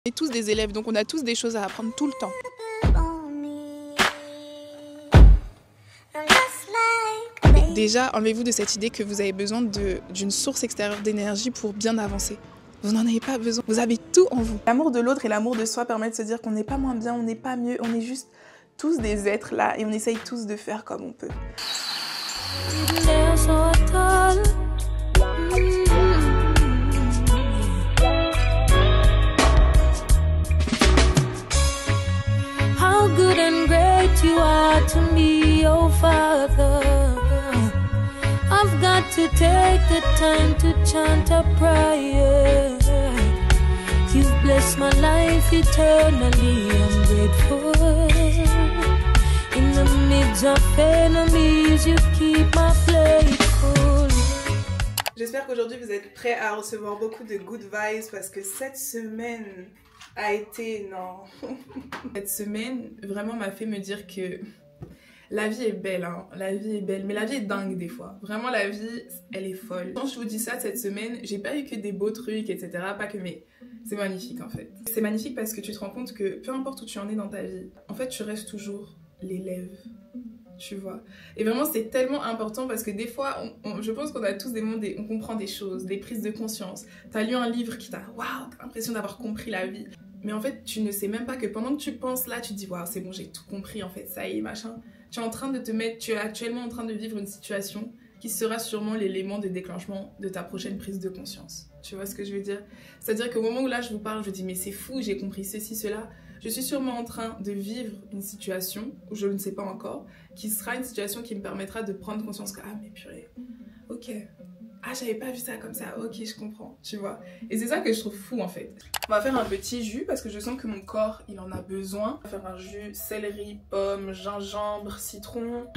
On est tous des élèves, donc on a tous des choses à apprendre tout le temps. Déjà, enlevez-vous de cette idée que vous avez besoin d'une source extérieure d'énergie pour bien avancer. Vous n'en avez pas besoin, vous avez tout en vous. L'amour de l'autre et l'amour de soi permettent de se dire qu'on n'est pas moins bien, on n'est pas mieux, on est juste tous des êtres là et on essaye tous de faire comme on peut. How good and great you are to me, oh Father. I've got to take the time to chant a prayer. You've blessed my life eternally, I'm grateful. In the midst of enemies, you keep my plate full. J'espère qu'aujourd'hui vous êtes prêts à recevoir beaucoup de good vibes parce que cette semaine a été... non. Cette semaine vraiment m'a fait me dire que la vie est belle, hein. La vie est belle, mais la vie est dingue des fois. Vraiment la vie, elle est folle. Quand je vous dis ça cette semaine, j'ai pas eu que des beaux trucs, etc. Pas que, mais c'est magnifique en fait. C'est magnifique parce que tu te rends compte que peu importe où tu en es dans ta vie, en fait tu restes toujours l'élève. Tu vois. Et vraiment c'est tellement important parce que des fois je pense qu'on a tous des moments, on comprend des choses, des prises de conscience. T'as lu un livre qui t'a, waouh, t'as l'impression d'avoir compris la vie. Mais en fait tu ne sais même pas que pendant que tu penses là, tu te dis waouh c'est bon j'ai tout compris en fait, ça y est machin. Tu es en train de tu es actuellement en train de vivre une situation qui sera sûrement l'élément de déclenchement de ta prochaine prise de conscience. Tu vois ce que je veux dire? C'est-à-dire qu'au moment où là je vous parle, je dis mais c'est fou, j'ai compris ceci, cela. Je suis sûrement en train de vivre une situation, où je ne sais pas encore, qui sera une situation qui me permettra de prendre conscience que ah mais purée, ok, ah j'avais pas vu ça comme ça, ok je comprends, tu vois. Et c'est ça que je trouve fou en fait. On va faire un petit jus parce que je sens que mon corps il en a besoin. On va faire un jus céleri, pomme, gingembre, citron.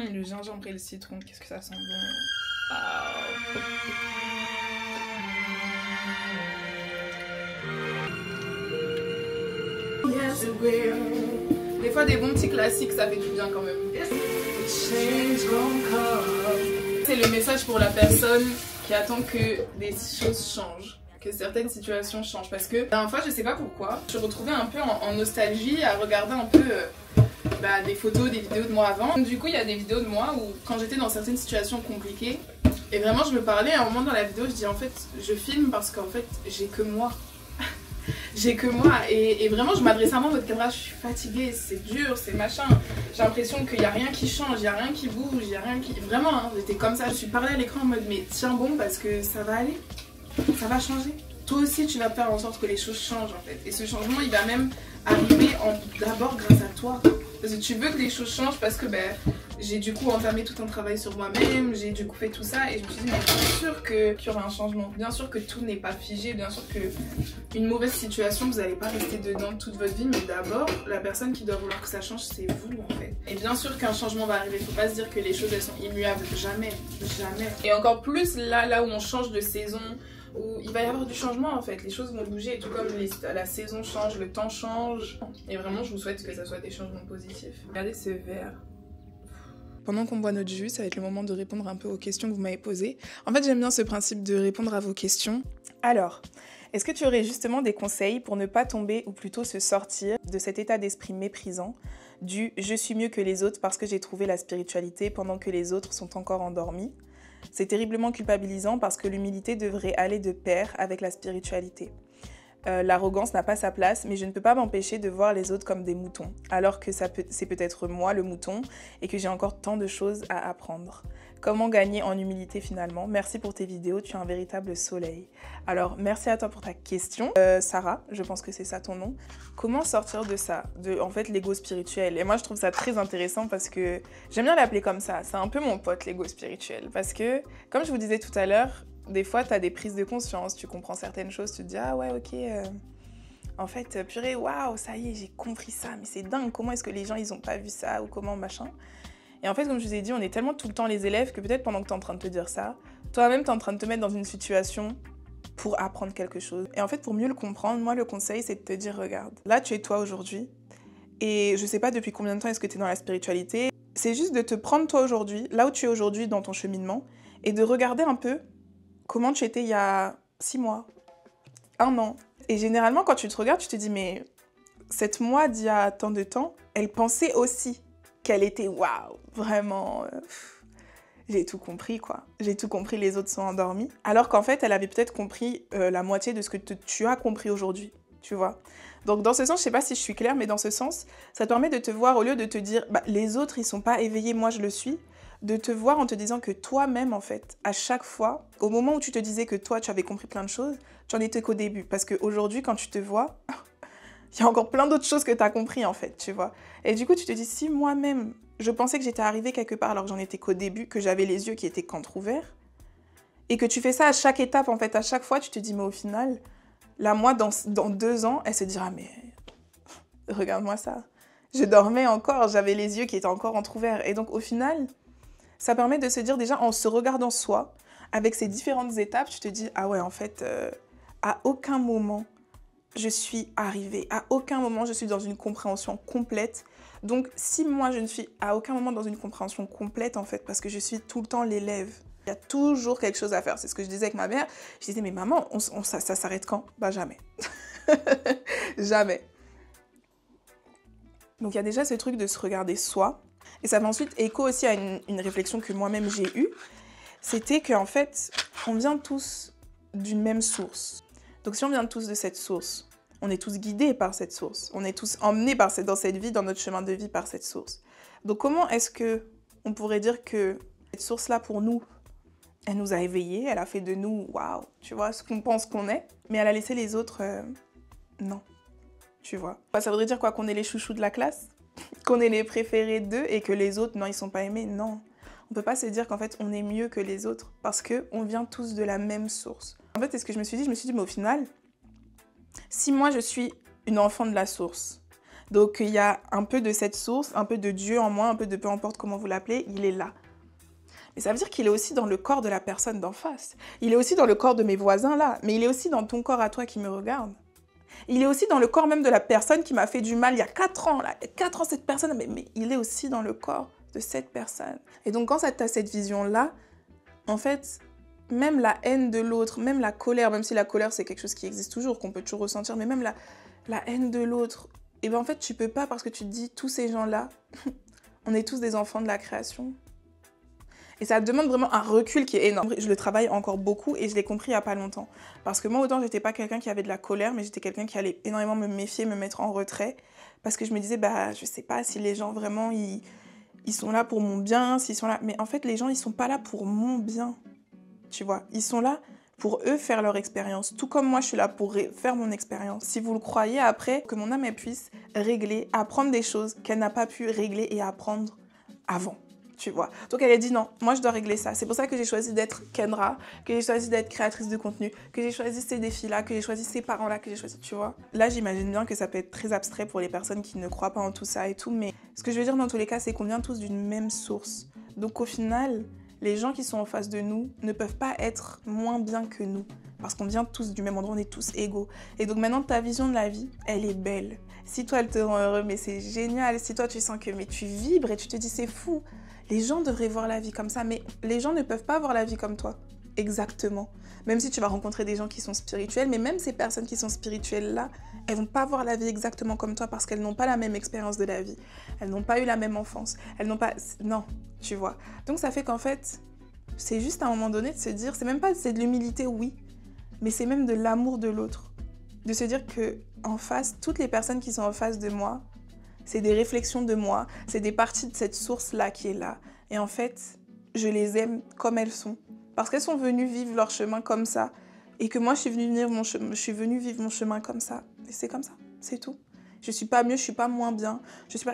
Le gingembre et le citron, qu'est-ce que ça sent bon. Wow. Des fois des bons petits classiques ça fait du bien quand même. C'est le message pour la personne qui attend que des choses changent, que certaines situations changent. Parce que la dernière fois, je sais pas pourquoi, je me retrouvais un peu en nostalgie à regarder un peu des photos, des vidéos de moi avant. Du coup, il y a des vidéos de moi où quand j'étais dans certaines situations compliquées, et vraiment je me parlais, à un moment dans la vidéo, je dis en fait, je filme parce qu'en fait, j'ai que moi. J'ai que moi et vraiment je m'adresse à moi en mode caméra, je suis fatiguée, c'est dur, c'est machin. J'ai l'impression qu'il n'y a rien qui change, il n'y a rien qui bouge, il n'y a rien qui... Vraiment, hein, j'étais comme ça, je suis parlé à l'écran en mode mais tiens bon parce que ça va aller, ça va changer. Toi aussi tu vas faire en sorte que les choses changent en fait. Et ce changement il va même arriver d'abord grâce à toi. Parce que tu veux que les choses changent parce que j'ai du coup entamé tout un travail sur moi-même, j'ai du coup fait tout ça et je me suis dit mais bien sûr qu'il y aura un changement, bien sûr que tout n'est pas figé, bien sûr que une mauvaise situation vous n'allez pas rester dedans toute votre vie, mais d'abord la personne qui doit vouloir que ça change c'est vous en fait. Et bien sûr qu'un changement va arriver, faut pas se dire que les choses elles sont immuables, jamais, jamais. Et encore plus là où on change de saison, où il va y avoir du changement en fait, les choses vont bouger et tout comme la saison change, le temps change. Et vraiment je vous souhaite que ça soit des changements positifs. Regardez ce verre. Pendant qu'on boit notre jus, ça va être le moment de répondre un peu aux questions que vous m'avez posées. En fait j'aime bien ce principe de répondre à vos questions. Alors, est-ce que tu aurais justement des conseils pour ne pas tomber ou plutôt se sortir de cet état d'esprit méprisant du « je suis mieux que les autres parce que j'ai trouvé la spiritualité pendant que les autres sont encore endormis ». C'est terriblement culpabilisant parce que l'humilité devrait aller de pair avec la spiritualité. L'arrogance n'a pas sa place, mais je ne peux pas m'empêcher de voir les autres comme des moutons, alors que c'est peut-être moi le mouton et que j'ai encore tant de choses à apprendre. Comment gagner en humilité finalement? Merci pour tes vidéos, tu es un véritable soleil. Alors, merci à toi pour ta question. Sarah, je pense que c'est ça ton nom. Comment sortir de ça, en fait, l'ego spirituel? Et moi, je trouve ça très intéressant parce que j'aime bien l'appeler comme ça. C'est un peu mon pote, l'ego spirituel. Parce que, comme je vous disais tout à l'heure, des fois, tu as des prises de conscience, tu comprends certaines choses, tu te dis « Ah ouais, ok, en fait, purée, waouh, ça y est, j'ai compris ça, mais c'est dingue, comment est-ce que les gens, ils ont pas vu ça ou comment, machin ?» Et en fait, comme je vous ai dit, on est tellement tout le temps les élèves que peut-être pendant que tu es en train de te dire ça, toi-même, tu es en train de te mettre dans une situation pour apprendre quelque chose. Et en fait, pour mieux le comprendre, moi, le conseil, c'est de te dire, regarde, là, tu es toi aujourd'hui. Et je sais pas depuis combien de temps est-ce que tu es dans la spiritualité. C'est juste de te prendre toi aujourd'hui, là où tu es aujourd'hui dans ton cheminement, et de regarder un peu comment tu étais il y a 6 mois, 1 an. Et généralement, quand tu te regardes, tu te dis, mais cette moi d'il y a tant de temps, elle pensait aussi qu'elle était waouh, vraiment... j'ai tout compris, quoi. J'ai tout compris, les autres sont endormis. Alors qu'en fait, elle avait peut-être compris la moitié de ce que tu as compris aujourd'hui, tu vois. Donc dans ce sens, je sais pas si je suis claire, mais dans ce sens, ça te permet de te voir, au lieu de te dire, bah, les autres, ils sont pas éveillés, moi je le suis, de te voir en te disant que toi-même, en fait, à chaque fois, au moment où tu te disais que toi, tu avais compris plein de choses, tu en étais qu'au début. Parce qu'aujourd'hui, quand tu te vois, il y a encore plein d'autres choses que tu as compris, en fait, tu vois. Et du coup, tu te dis, si moi-même, je pensais que j'étais arrivée quelque part alors que j'en étais qu'au début, que j'avais les yeux qui étaient qu'entrouverts, et que tu fais ça à chaque étape, en fait, à chaque fois, tu te dis, mais au final... Là, moi, dans 2 ans, elle se dira, mais regarde-moi ça. Je dormais encore, j'avais les yeux qui étaient encore entrouverts. Et donc, au final, ça permet de se dire déjà, en se regardant soi, avec ces différentes étapes, tu te dis, ah ouais, en fait, à aucun moment, je suis arrivée. À aucun moment, je suis dans une compréhension complète. Donc, si moi, je ne suis à aucun moment dans une compréhension complète, en fait, parce que je suis tout le temps l'élève, il y a toujours quelque chose à faire. C'est ce que je disais avec ma mère. Je disais, mais maman, ça s'arrête quand? Bah jamais. Jamais. Donc il y a déjà ce truc de se regarder soi. Et ça fait ensuite écho aussi à une réflexion que moi-même j'ai eue. C'était qu'en fait, on vient tous d'une même source. Donc si on vient tous de cette source, on est tous guidés par cette source. On est tous emmenés dans cette vie, dans notre chemin de vie par cette source. Donc comment est-ce qu'on pourrait dire que cette source-là pour nous, elle nous a éveillés, elle a fait de nous, waouh, tu vois, ce qu'on pense qu'on est, mais elle a laissé les autres, non, tu vois. Ça voudrait dire quoi, qu'on est les chouchous de la classe, qu'on est les préférés d'eux et que les autres, non, ils sont pas aimés, non. On peut pas se dire qu'en fait, on est mieux que les autres parce qu'on vient tous de la même source. En fait, c'est ce que je me suis dit, mais au final, si moi je suis une enfant de la source, donc il y a un peu de cette source, un peu de Dieu en moi, un peu de peu importe comment vous l'appelez, il est là. Mais ça veut dire qu'il est aussi dans le corps de la personne d'en face. Il est aussi dans le corps de mes voisins là, mais il est aussi dans ton corps à toi qui me regarde. Il est aussi dans le corps même de la personne qui m'a fait du mal il y a 4 ans. Là. Il y a 4 ans, cette personne, mais il est aussi dans le corps de cette personne. Et donc quand tu as cette vision-là, en fait, même la haine de l'autre, même la colère, même si la colère c'est quelque chose qui existe toujours, qu'on peut toujours ressentir, mais même la haine de l'autre, et bien en fait tu peux pas parce que tu te dis, tous ces gens-là, on est tous des enfants de la création. Et ça demande vraiment un recul qui est énorme. Je le travaille encore beaucoup et je l'ai compris il n'y a pas longtemps. Parce que moi, autant j'étais pas quelqu'un qui avait de la colère, mais j'étais quelqu'un qui allait énormément me méfier, me mettre en retrait. Parce que je me disais, bah, je sais pas si les gens vraiment, ils sont là pour mon bien, s'ils sont là... Mais en fait, les gens, ils sont pas là pour mon bien, tu vois. Ils sont là pour eux faire leur expérience. Tout comme moi, je suis là pour faire mon expérience. Si vous le croyez, après, que mon âme, elle puisse régler, apprendre des choses qu'elle n'a pas pu régler et apprendre avant. Tu vois. Donc elle a dit non, moi je dois régler ça. C'est pour ça que j'ai choisi d'être Kendra, que j'ai choisi d'être créatrice de contenu, que j'ai choisi ces défis-là, que j'ai choisi ces parents-là, que j'ai choisi, tu vois. Là, j'imagine bien que ça peut être très abstrait pour les personnes qui ne croient pas en tout ça et tout, mais ce que je veux dire dans tous les cas, c'est qu'on vient tous d'une même source. Donc au final, les gens qui sont en face de nous ne peuvent pas être moins bien que nous, parce qu'on vient tous du même endroit, on est tous égaux. Et donc maintenant, ta vision de la vie, elle est belle. Si toi, elle te rend heureux, mais c'est génial. Si toi, tu sens que mais tu vibres et tu te dis c'est fou. Les gens devraient voir la vie comme ça, mais les gens ne peuvent pas voir la vie comme toi. Exactement. Même si tu vas rencontrer des gens qui sont spirituels, mais même ces personnes qui sont spirituelles-là, elles vont pas voir la vie exactement comme toi parce qu'elles n'ont pas la même expérience de la vie. Elles n'ont pas eu la même enfance. Elles n'ont pas... Non, tu vois. Donc ça fait qu'en fait, c'est juste à un moment donné de se dire, c'est même pas c'est de l'humilité, oui, mais c'est même de l'amour de l'autre. De se dire que en face, toutes les personnes qui sont en face de moi, c'est des réflexions de moi, c'est des parties de cette source-là qui est là. Et en fait, je les aime comme elles sont. Parce qu'elles sont venues vivre leur chemin comme ça. Et que moi, je suis venue vivre mon chemin comme ça. Et c'est comme ça, c'est tout. Je suis pas mieux, je suis pas moins bien.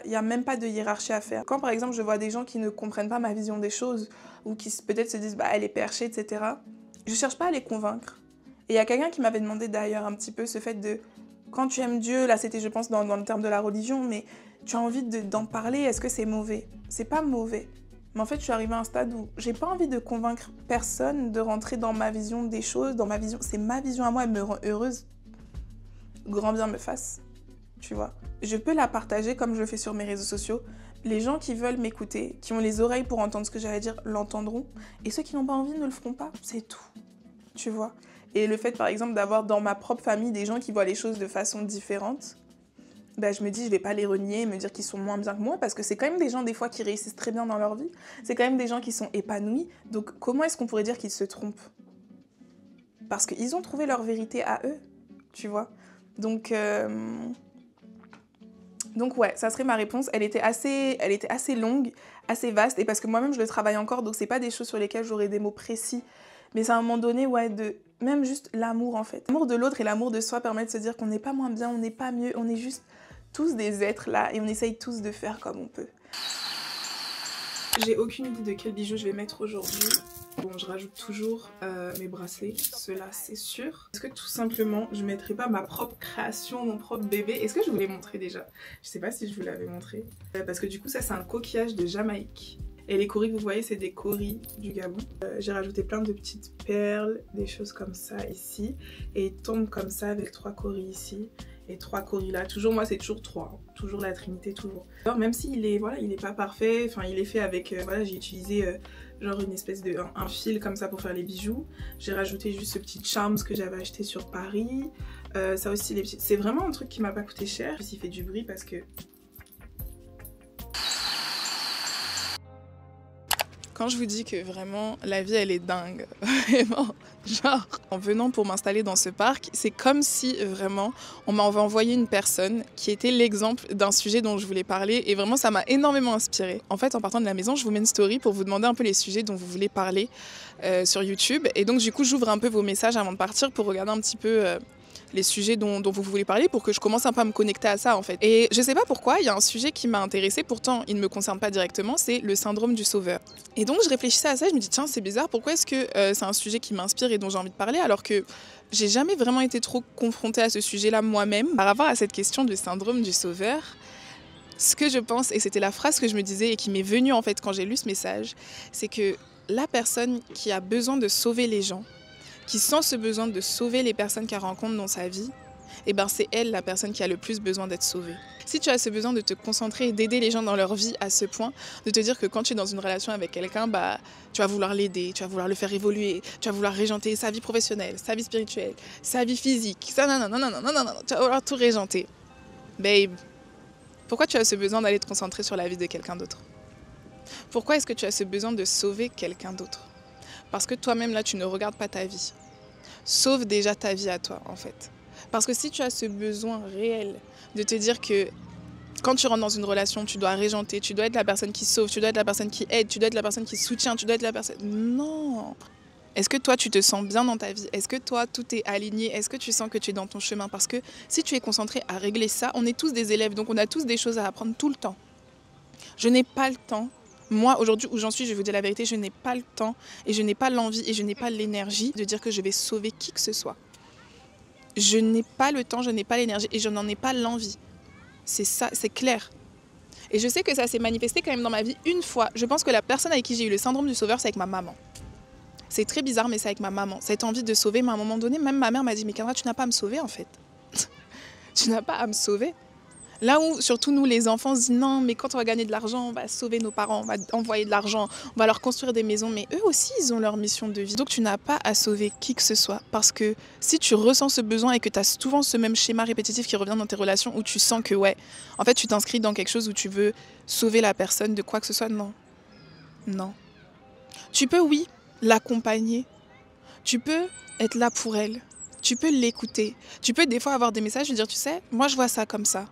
Il n'y a même pas de hiérarchie à faire. Quand par exemple, je vois des gens qui ne comprennent pas ma vision des choses, ou qui peut-être se disent, bah elle est perchée, etc. Je cherche pas à les convaincre. Et il y a quelqu'un qui m'avait demandé d'ailleurs un petit peu ce fait de... Quand tu aimes Dieu, là c'était je pense dans le terme de la religion, mais tu as envie d'en parler, est-ce que c'est mauvais? C'est pas mauvais. Mais en fait, je suis arrivée à un stade où j'ai pas envie de convaincre personne de rentrer dans ma vision des choses, dans ma vision. C'est ma vision à moi, elle me rend heureuse. Grand bien me fasse, tu vois. Je peux la partager comme je le fais sur mes réseaux sociaux. Les gens qui veulent m'écouter, qui ont les oreilles pour entendre ce que j'allais dire, l'entendront. Et ceux qui n'ont pas envie ne le feront pas, c'est tout, tu vois. Et le fait, par exemple, d'avoir dans ma propre famille des gens qui voient les choses de façon différente, bah, je me dis, je vais pas les renier, me dire qu'ils sont moins bien que moi, parce que c'est quand même des gens, des fois, qui réussissent très bien dans leur vie. C'est quand même des gens qui sont épanouis. Donc, comment est-ce qu'on pourrait dire qu'ils se trompent? Parce qu'ils ont trouvé leur vérité à eux, tu vois. Donc ouais, ça serait ma réponse. Elle était assez longue, assez vaste, et parce que moi-même, je le travaille encore, donc c'est pas des choses sur lesquelles j'aurais des mots précis. Mais c'est à un moment donné, ouais, même juste l'amour, en fait. L'amour de l'autre et l'amour de soi permet de se dire qu'on n'est pas moins bien, on n'est pas mieux, on est juste tous des êtres là et on essaye tous de faire comme on peut. J'ai aucune idée de quel bijou je vais mettre aujourd'hui. Bon, je rajoute toujours mes bracelets, ceux-là c'est sûr. Est-ce que tout simplement je mettrais pas ma propre création, mon propre bébé? Est-ce que je vous l'ai montré déjà? Je sais pas si je vous l'avais montré. Parce que du coup ça c'est un coquillage de Jamaïque. Et les coris que vous voyez c'est des coris du Gabon. J'ai rajouté plein de petites perles, des choses comme ça ici. Et il tombe comme ça avec 3 coris ici. Et 3 coris là, toujours moi c'est toujours 3, toujours la trinité, toujours. Alors même s'il est, voilà, il est pas parfait, enfin il est fait avec, voilà, j'ai utilisé genre une espèce de, un fil comme ça pour faire les bijoux. J'ai rajouté juste ce petit charms que j'avais acheté sur Paris. Ça aussi, c'est vraiment un truc qui m'a pas coûté cher. Il fait du bruit parce que... Quand je vous dis que vraiment la vie elle est dingue, vraiment, genre en venant pour m'installer dans ce parc, c'est comme si vraiment on m'avait envoyé une personne qui était l'exemple d'un sujet dont je voulais parler et vraiment ça m'a énormément inspirée. En fait en partant de la maison je vous mets une story pour vous demander un peu les sujets dont vous voulez parler sur YouTube et donc du coup j'ouvre un peu vos messages avant de partir pour regarder un petit peu... les sujets dont vous voulez parler pour que je commence un peu à me connecter à ça en fait. Et je sais pas pourquoi, il y a un sujet qui m'a intéressée, pourtant il ne me concerne pas directement, c'est le syndrome du sauveur. Et donc je réfléchissais à ça, je me dis tiens c'est bizarre, pourquoi est-ce que c'est un sujet qui m'inspire et dont j'ai envie de parler alors que j'ai jamais vraiment été trop confrontée à ce sujet-là moi-même. Par rapport à cette question du syndrome du sauveur, ce que je pense, et c'était la phrase que je me disais et qui m'est venue en fait quand j'ai lu ce message, c'est que la personne qui a besoin de sauver les gens, qui sent ce besoin de sauver les personnes qu'elle rencontre dans sa vie, et ben c'est elle la personne qui a le plus besoin d'être sauvée. Si tu as ce besoin de te concentrer et d'aider les gens dans leur vie à ce point, de te dire que quand tu es dans une relation avec quelqu'un, bah, tu vas vouloir l'aider, tu vas vouloir le faire évoluer, tu vas vouloir régenter sa vie professionnelle, sa vie spirituelle, sa vie physique, ça non, tu vas vouloir tout régenter. Babe, pourquoi tu as ce besoin d'aller te concentrer sur la vie de quelqu'un d'autre? Pourquoi est-ce que tu as ce besoin de sauver quelqu'un d'autre? Parce que toi-même, là, tu ne regardes pas ta vie. Sauve déjà ta vie à toi, en fait. Parce que si tu as ce besoin réel de te dire que quand tu rentres dans une relation, tu dois régenter, tu dois être la personne qui sauve, tu dois être la personne qui aide, tu dois être la personne qui soutient, tu dois être la personne... Non! Est-ce que toi, tu te sens bien dans ta vie? Est-ce que toi, tout est aligné? Est-ce que tu sens que tu es dans ton chemin? Parce que si tu es concentré à régler ça, on est tous des élèves, donc on a tous des choses à apprendre tout le temps. Je n'ai pas le temps. Moi, aujourd'hui où j'en suis, je vais vous dire la vérité, je n'ai pas le temps et je n'ai pas l'envie et je n'ai pas l'énergie de dire que je vais sauver qui que ce soit. Je n'ai pas le temps, je n'ai pas l'énergie et je n'en ai pas l'envie. C'est ça, c'est clair. Et je sais que ça s'est manifesté quand même dans ma vie une fois. Je pense que la personne avec qui j'ai eu le syndrome du sauveur, c'est avec ma maman. C'est très bizarre, mais c'est avec ma maman. Cette envie de sauver, mais à un moment donné, même ma mère m'a dit « Mais Kendra, tu n'as pas à me sauver en fait. Tu n'as pas à me sauver. » Là où, surtout nous les enfants, on se dit non, mais quand on va gagner de l'argent, on va sauver nos parents, on va envoyer de l'argent, on va leur construire des maisons. Mais eux aussi, ils ont leur mission de vie. Donc tu n'as pas à sauver qui que ce soit. Parce que si tu ressens ce besoin et que tu as souvent ce même schéma répétitif qui revient dans tes relations où tu sens que ouais, en fait tu t'inscris dans quelque chose où tu veux sauver la personne de quoi que ce soit, non. Non. Tu peux, oui, l'accompagner. Tu peux être là pour elle. Tu peux l'écouter. Tu peux des fois avoir des messages et dire, tu sais, moi je vois ça comme ça.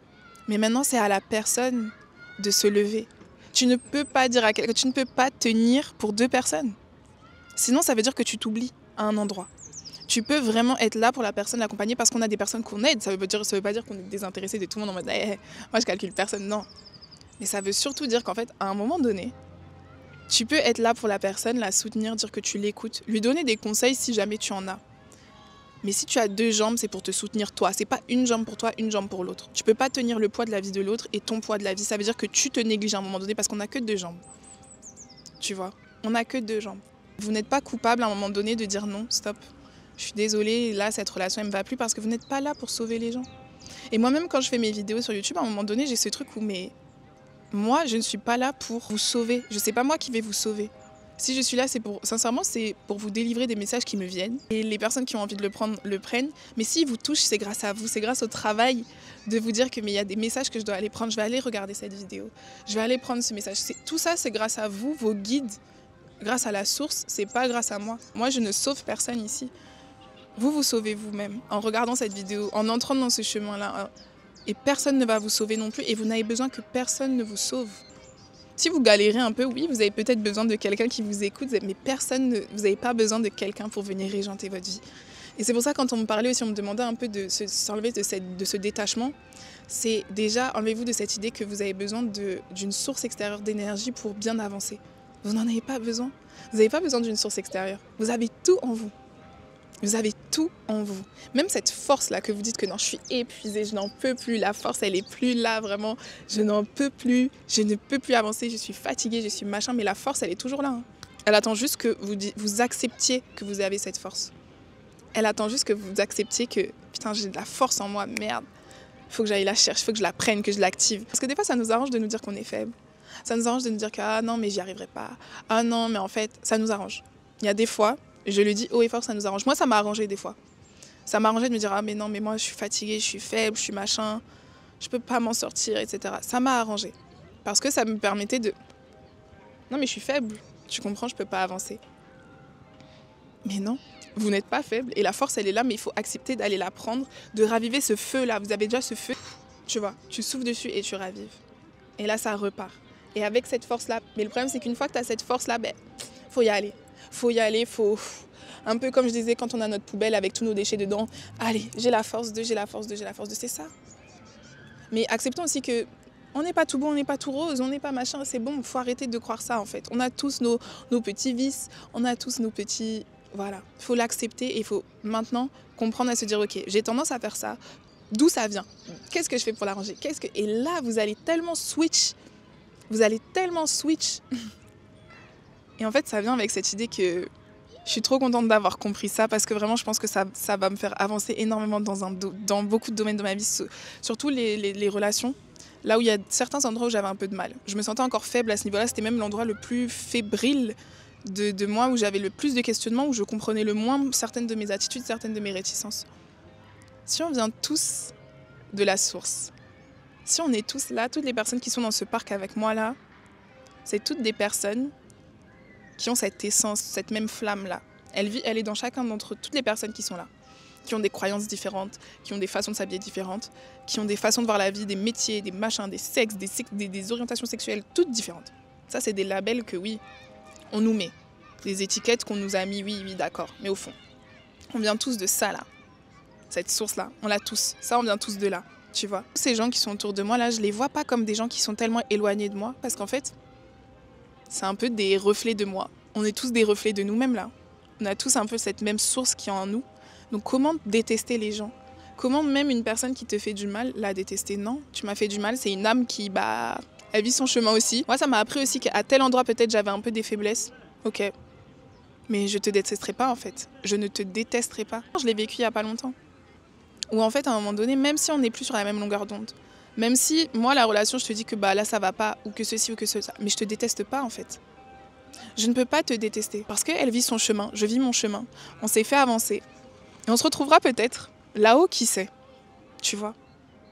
Mais maintenant, c'est à la personne de se lever. Tu ne peux pas dire à quelqu'un, tu ne peux pas tenir pour 2 personnes. Sinon, ça veut dire que tu t'oublies à un endroit. Tu peux vraiment être là pour la personne, l'accompagner parce qu'on a des personnes qu'on aide. Ça veut pas dire qu'on est désintéressé de tout le monde en mode hey, moi je calcule personne, non. Mais ça veut surtout dire qu'en fait, à un moment donné, tu peux être là pour la personne, la soutenir, dire que tu l'écoutes, lui donner des conseils si jamais tu en as. Mais si tu as 2 jambes, c'est pour te soutenir toi. C'est pas une jambe pour toi, une jambe pour l'autre. Tu peux pas tenir le poids de la vie de l'autre et ton poids de la vie. Ça veut dire que tu te négliges à un moment donné parce qu'on n'a que 2 jambes. tu vois. On n'a que 2 jambes. Vous n'êtes pas coupable à un moment donné de dire non, stop. Je suis désolée, là, cette relation, elle me va plus parce que vous n'êtes pas là pour sauver les gens. Et moi-même, quand je fais mes vidéos sur YouTube, à un moment donné, j'ai ce truc où, mais moi, je ne suis pas là pour vous sauver. Je sais pas moi qui vais vous sauver. Si je suis là, sincèrement, c'est pour vous délivrer des messages qui me viennent. Et les personnes qui ont envie de le prendre, le prennent. Mais s'ils vous touchent, c'est grâce à vous, c'est grâce au travail de vous dire que mais il y a des messages que je dois aller prendre. Je vais aller regarder cette vidéo. Je vais aller prendre ce message. Tout ça, c'est grâce à vous, vos guides, grâce à la source. C'est pas grâce à moi. Moi, je ne sauve personne ici. Vous vous sauvez vous-même en regardant cette vidéo, en entrant dans ce chemin-là. Et personne ne va vous sauver non plus. Et vous n'avez besoin que personne ne vous sauve. Si vous galérez un peu, oui, vous avez peut-être besoin de quelqu'un qui vous écoute, mais vous n'avez pas besoin de quelqu'un pour venir régenter votre vie. Et c'est pour ça, quand on me parlait aussi, on me demandait un peu de s'enlever de ce détachement, c'est déjà, enlevez-vous de cette idée que vous avez besoin d'une source extérieure d'énergie pour bien avancer. Vous n'en avez pas besoin. Vous n'avez pas besoin d'une source extérieure. Vous avez tout en vous. Vous avez tout en vous. Même cette force-là que vous dites que non, je suis épuisée, je n'en peux plus, la force, elle est plus là, vraiment, je n'en peux plus, je ne peux plus avancer, je suis fatiguée, je suis machin, mais la force, elle est toujours là. Hein. Elle attend juste que vous acceptiez que vous avez cette force. Elle attend juste que vous acceptiez que, putain, j'ai de la force en moi, merde, il faut que j'aille la chercher, il faut que je la prenne, que je l'active. Parce que des fois, ça nous arrange de nous dire qu'on est faible. Ça nous arrange de nous dire que, ah non, mais j'y arriverai pas. Ah non, mais en fait, ça nous arrange. Il y a des fois, je le dis haut et fort, ça nous arrange. Moi, ça m'a arrangé des fois. Ça m'a arrangé de me dire, ah mais non, mais moi, je suis fatiguée, je suis faible, je suis machin, je peux pas m'en sortir, etc. Ça m'a arrangé. Parce que ça me permettait de... Non, mais je suis faible, tu comprends, je peux pas avancer. Mais non, vous n'êtes pas faible. Et la force, elle est là, mais il faut accepter d'aller la prendre, de raviver ce feu-là. Vous avez déjà ce feu, tu vois, tu souffles dessus et tu ravives. Et là, ça repart. Et avec cette force-là, mais le problème, c'est qu'une fois que tu as cette force-là, ben, faut y aller. Faut y aller, faut... Un peu comme je disais quand on a notre poubelle avec tous nos déchets dedans. Allez, j'ai la force de, c'est ça. Mais acceptons aussi que on n'est pas tout bon, on n'est pas tout rose, on n'est pas machin, c'est bon, il faut arrêter de croire ça en fait. On a tous nos petits vices, on a tous nos petits... Voilà, il faut l'accepter et il faut maintenant comprendre à se dire, ok, j'ai tendance à faire ça, d'où ça vient? Qu'est-ce que je fais pour l'arranger? Et là, vous allez tellement switch. Et en fait, ça vient avec cette idée que je suis trop contente d'avoir compris ça parce que vraiment, je pense que ça va me faire avancer énormément dans beaucoup de domaines de ma vie, surtout les relations. Là où il y a certains endroits où j'avais un peu de mal. Je me sentais encore faible à ce niveau-là. C'était même l'endroit le plus fébrile de moi, où j'avais le plus de questionnements, où je comprenais le moins certaines de mes attitudes, certaines de mes réticences. Si on vient tous de la source, si on est tous là, toutes les personnes qui sont dans ce parc avec moi là, c'est toutes des personnes qui ont cette essence, cette même flamme-là. Elle est dans chacun d'entre eux, toutes les personnes qui sont là, qui ont des croyances différentes, qui ont des façons de s'habiller différentes, qui ont des façons de voir la vie, des métiers, des machins, des sexes, des orientations sexuelles, toutes différentes. Ça, c'est des labels que, oui, on nous met. Des étiquettes qu'on nous a mis, oui, d'accord. Mais au fond, on vient tous de ça, là. Cette source-là, on l'a tous. Ça, on vient tous de là, tu vois. Ces gens qui sont autour de moi, là, je les vois pas comme des gens qui sont tellement éloignés de moi, parce qu'en fait, c'est un peu des reflets de moi. On est tous des reflets de nous-mêmes, là. On a tous un peu cette même source qui est en nous. Donc comment détester les gens? Comment même une personne qui te fait du mal la détester? Non, tu m'as fait du mal, c'est une âme qui, elle vit son chemin aussi. Moi, ça m'a appris aussi qu'à tel endroit, peut-être, j'avais un peu des faiblesses. Ok. Mais je te détesterai pas, en fait. Je ne te détesterai pas. Je l'ai vécu il y a pas longtemps. Où en fait, à un moment donné, même si on n'est plus sur la même longueur d'onde, même si, moi, la relation, je te dis que là, ça va pas, ou que ceci, ou que cela, mais je te déteste pas, en fait. Je ne peux pas te détester. Parce qu'elle vit son chemin, je vis mon chemin. On s'est fait avancer. Et on se retrouvera peut-être là-haut, qui sait. Tu vois?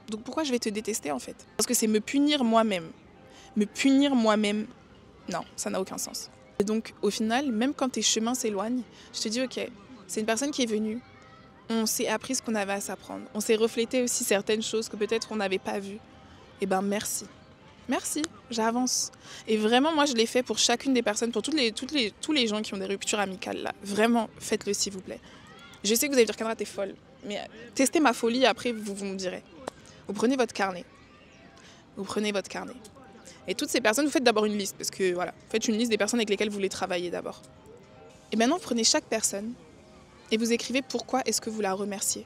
Donc pourquoi je vais te détester, en fait? Parce que c'est me punir moi-même. Me punir moi-même, non, ça n'a aucun sens. Et donc, au final, même quand tes chemins s'éloignent, je te dis, ok, c'est une personne qui est venue. On s'est appris ce qu'on avait à s'apprendre. On s'est reflété aussi certaines choses que peut-être on n'avait pas vues. Eh ben, merci. Merci, j'avance. Et vraiment, moi, je l'ai fait pour chacune des personnes, pour tous les gens qui ont des ruptures amicales, là. Vraiment, faites-le, s'il vous plaît. Je sais que vous allez dire, Kendra, t'es folle. Mais testez ma folie, après, vous me direz. Vous prenez votre carnet. Et toutes ces personnes, vous faites d'abord une liste. Parce que, voilà, faites une liste des personnes avec lesquelles vous voulez travailler d'abord. Et maintenant, prenez chaque personne et vous écrivez pourquoi est-ce que vous la remerciez.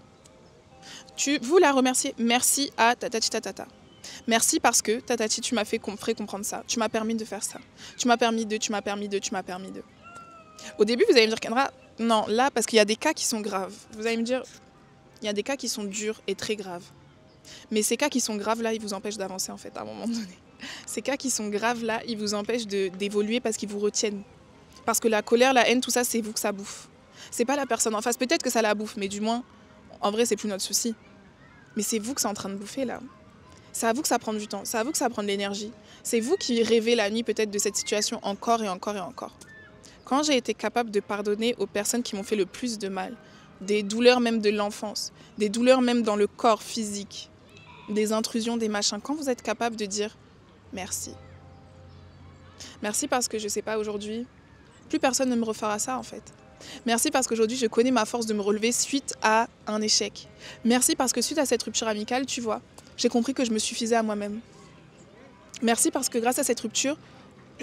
Vous la remerciez, merci à tatati tatata. Merci parce que, tatati, tu m'as fait comprendre ça. Tu m'as permis de faire ça. Tu m'as permis de, tu m'as permis de, tu m'as permis de. Au début, vous allez me dire, Kendra, non, là, parce qu'il y a des cas qui sont graves. Vous allez me dire, il y a des cas qui sont durs et très graves. Mais ces cas qui sont graves, là, ils vous empêchent d'avancer, en fait, à un moment donné. Ces cas qui sont graves, là, ils vous empêchent d'évoluer parce qu'ils vous retiennent. Parce que la colère, la haine, tout ça, c'est vous que ça bouffe. C'est pas la personne en face. Peut-être que ça la bouffe, mais du moins, en vrai, c'est plus notre souci. Mais c'est vous que c'est en train de bouffer, là. C'est à vous que ça prend du temps. C'est à vous que ça prend de l'énergie. C'est vous qui rêvez la nuit, peut-être, de cette situation encore et encore et encore. Quand j'ai été capable de pardonner aux personnes qui m'ont fait le plus de mal, des douleurs même de l'enfance, des douleurs même dans le corps physique, des intrusions, des machins, quand vous êtes capable de dire merci. Merci parce que, je sais pas, aujourd'hui, plus personne ne me refera ça, en fait. Merci parce qu'aujourd'hui, je connais ma force de me relever suite à un échec. Merci parce que suite à cette rupture amicale, tu vois, j'ai compris que je me suffisais à moi-même. Merci parce que grâce à cette rupture,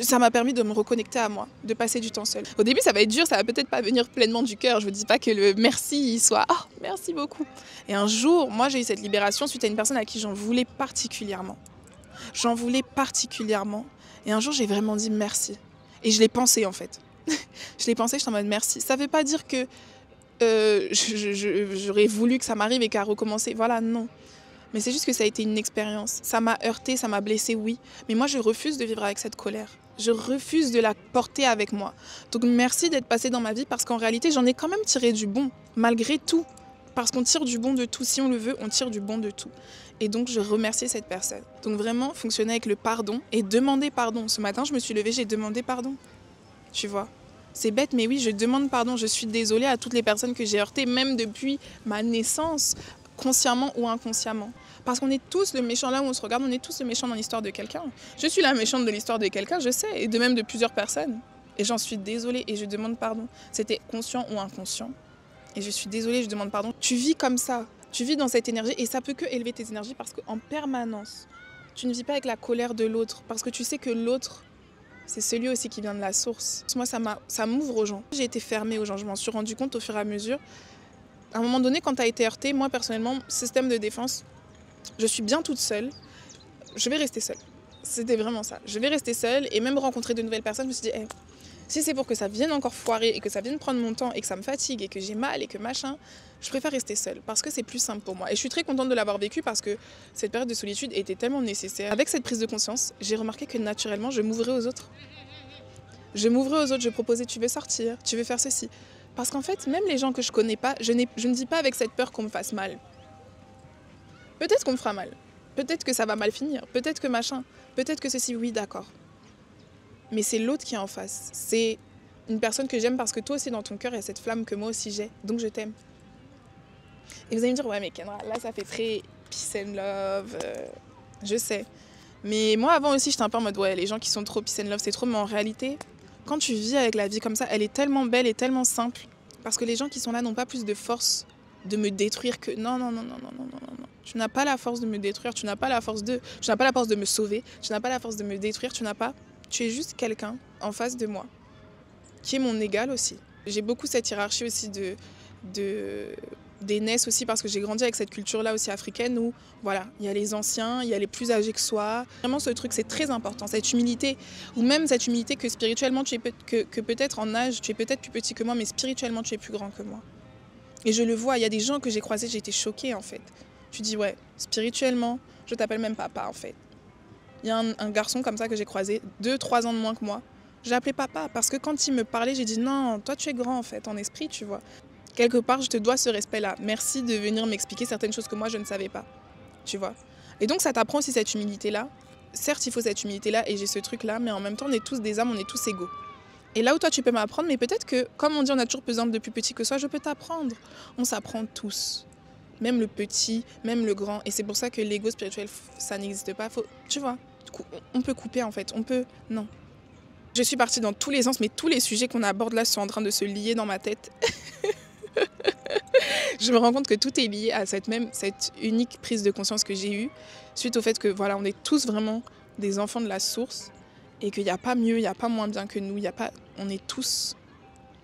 ça m'a permis de me reconnecter à moi, de passer du temps seul. Au début, ça va être dur, ça va peut-être pas venir pleinement du cœur. Je ne dis pas que le merci soit « Ah, merci beaucoup ». Et un jour, moi, j'ai eu cette libération suite à une personne à qui j'en voulais particulièrement. J'en voulais particulièrement. Et un jour, j'ai vraiment dit merci. Et je l'ai pensé, en fait. Je l'ai pensé, j'étais en mode merci. Ça ne veut pas dire que j'aurais voulu que ça m'arrive et qu'à recommencer. Voilà, non. Mais c'est juste que ça a été une expérience. Ça m'a heurté, ça m'a blessé, oui. Mais moi, je refuse de vivre avec cette colère. Je refuse de la porter avec moi. Donc merci d'être passé dans ma vie parce qu'en réalité, j'en ai quand même tiré du bon, malgré tout. Parce qu'on tire du bon de tout. Si on le veut, on tire du bon de tout. Et donc, je remercie cette personne. Donc vraiment, fonctionner avec le pardon et demander pardon. Ce matin, je me suis levée, j'ai demandé pardon. Tu vois ? C'est bête, mais oui, je demande pardon. Je suis désolée à toutes les personnes que j'ai heurtées, même depuis ma naissance, consciemment ou inconsciemment. Parce qu'on est tous le méchant, là où on se regarde, on est tous le méchant dans l'histoire de quelqu'un. Je suis la méchante de l'histoire de quelqu'un, je sais, et de même de plusieurs personnes. Et j'en suis désolée et je demande pardon. C'était conscient ou inconscient. Et je suis désolée, je demande pardon. Tu vis comme ça, tu vis dans cette énergie et ça peut que élever tes énergies parce qu'en permanence, tu ne vis pas avec la colère de l'autre. Parce que tu sais que l'autre, c'est celui aussi qui vient de la source. Moi, ça m'ouvre aux gens. J'ai été fermée aux gens, je m'en suis rendu compte au fur et à mesure. À un moment donné, quand tu as été heurtée, moi personnellement, système de défense, je suis bien toute seule, je vais rester seule. C'était vraiment ça. Je vais rester seule et même rencontrer de nouvelles personnes, je me suis dit, hey, si c'est pour que ça vienne encore foirer et que ça vienne prendre mon temps et que ça me fatigue et que j'ai mal et que machin, je préfère rester seule parce que c'est plus simple pour moi. Et je suis très contente de l'avoir vécu parce que cette période de solitude était tellement nécessaire. Avec cette prise de conscience, j'ai remarqué que naturellement, je m'ouvrais aux autres. Je m'ouvrais aux autres, je proposais, tu veux sortir, tu veux faire ceci. Parce qu'en fait, même les gens que je connais pas, je ne dis pas avec cette peur qu'on me fasse mal. Peut-être qu'on me fera mal. Peut-être que ça va mal finir. Peut-être que machin. Peut-être que ceci, oui, d'accord. Mais c'est l'autre qui est en face. C'est une personne que j'aime parce que toi aussi, dans ton cœur, il y a cette flamme que moi aussi j'ai. Donc, je t'aime. Et vous allez me dire, ouais, mais Kendra, là, ça fait très peace and love. Je sais. Mais moi, avant aussi, j'étais un peu en mode, ouais, les gens qui sont trop peace and love, c'est trop. Mais en réalité, quand tu vis avec la vie comme ça, elle est tellement belle et tellement simple. Parce que les gens qui sont là n'ont pas plus de force de me détruire que... Non. Tu n'as pas la force de me détruire, tu n'as pas la force de me sauver, tu n'as pas la force de me détruire, tu es juste quelqu'un en face de moi, qui est mon égal aussi. J'ai beaucoup cette hiérarchie aussi d'aînesse aussi, parce que j'ai grandi avec cette culture-là aussi africaine où, voilà, il y a les anciens, il y a les plus âgés que soi. Vraiment, ce truc, c'est très important, cette humilité, ou même cette humilité que spirituellement, que peut-être en âge, tu es peut-être plus petit que moi, mais spirituellement, tu es plus grand que moi. Et je le vois, il y a des gens que j'ai croisés, j'ai été choquée en fait. Tu dis, ouais, spirituellement, je t'appelle même papa en fait. Il y a un garçon comme ça que j'ai croisé, 2-3 ans de moins que moi. Je l'ai appelé papa parce que quand il me parlait, j'ai dit, non, toi tu es grand en fait, en esprit, tu vois. Quelque part, je te dois ce respect-là. Merci de venir m'expliquer certaines choses que moi, je ne savais pas, tu vois. Et donc, ça t'apprend aussi cette humilité-là. Certes, il faut cette humilité-là et j'ai ce truc-là, mais en même temps, on est tous des âmes, on est tous égaux. Et là où toi, tu peux m'apprendre, mais peut-être que, comme on dit, on a toujours besoin de plus petit que soi, je peux t'apprendre. On s'apprend tous. Même le petit, même le grand. Et c'est pour ça que l'ego spirituel, ça n'existe pas. Tu vois, on peut couper en fait. On peut... Non. Je suis partie dans tous les sens, mais tous les sujets qu'on aborde là sont en train de se lier dans ma tête. Je me rends compte que tout est lié à cette unique prise de conscience que j'ai eue, suite au fait que, voilà, on est tous vraiment des enfants de la source et qu'il n'y a pas mieux, il n'y a pas moins bien que nous. On est tous,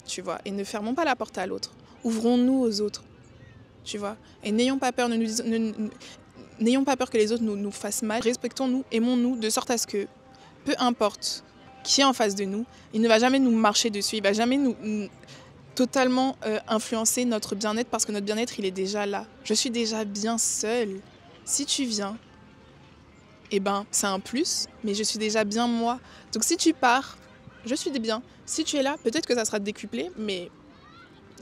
tu vois. Et ne fermons pas la porte à l'autre. Ouvrons-nous aux autres. Tu vois, et n'ayons pas peur, n'ayons pas peur que les autres nous fassent mal. Respectons-nous, aimons-nous, de sorte à ce que, peu importe qui est en face de nous, il ne va jamais nous marcher dessus, il ne va jamais nous totalement influencer notre bien-être parce que notre bien-être, il est déjà là. Je suis déjà bien seule. Si tu viens, eh ben, c'est un plus, mais je suis déjà bien moi. Donc si tu pars, je suis bien. Si tu es là, peut-être que ça sera décuplé, mais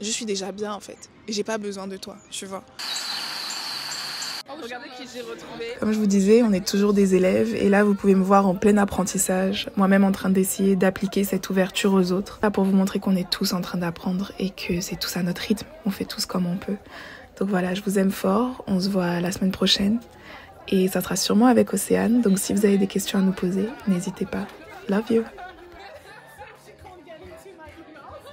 je suis déjà bien en fait. Et j'ai pas besoin de toi, tu vois. Regardez qui j'ai retrouvé. Comme je vous disais, on est toujours des élèves et là vous pouvez me voir en plein apprentissage, moi-même en train d'essayer d'appliquer cette ouverture aux autres. Là pour vous montrer qu'on est tous en train d'apprendre et que c'est tous à notre rythme, on fait tous comme on peut. Donc voilà, je vous aime fort, on se voit la semaine prochaine et ça sera sûrement avec Océane. Donc si vous avez des questions à nous poser, n'hésitez pas. Love you.